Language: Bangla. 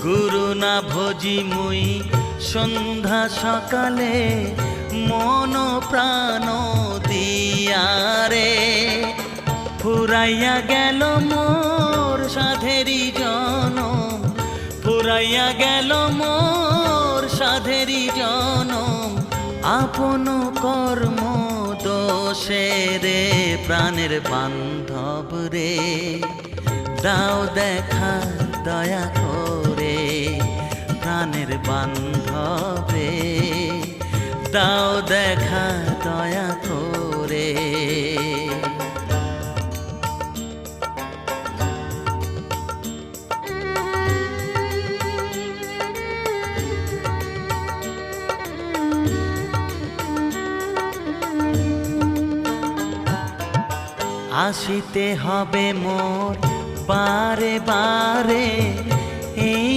গুরু না ভজি মুই সন্ধ্যা সকালে মন প্রাণ দিয়ারে ফুরাইয়া গেল মোর সাধেরি জনম ফুরাইয়া গেল মোর সাধেরি জনম আপন কর্ম দোষে রে প্রাণের বান্ধব রে দাও দেখা দয়া করে প্রাণের বান্ধব রে দাও দেখা দয়া করে আসিতে হবে মোর বারে বারে এই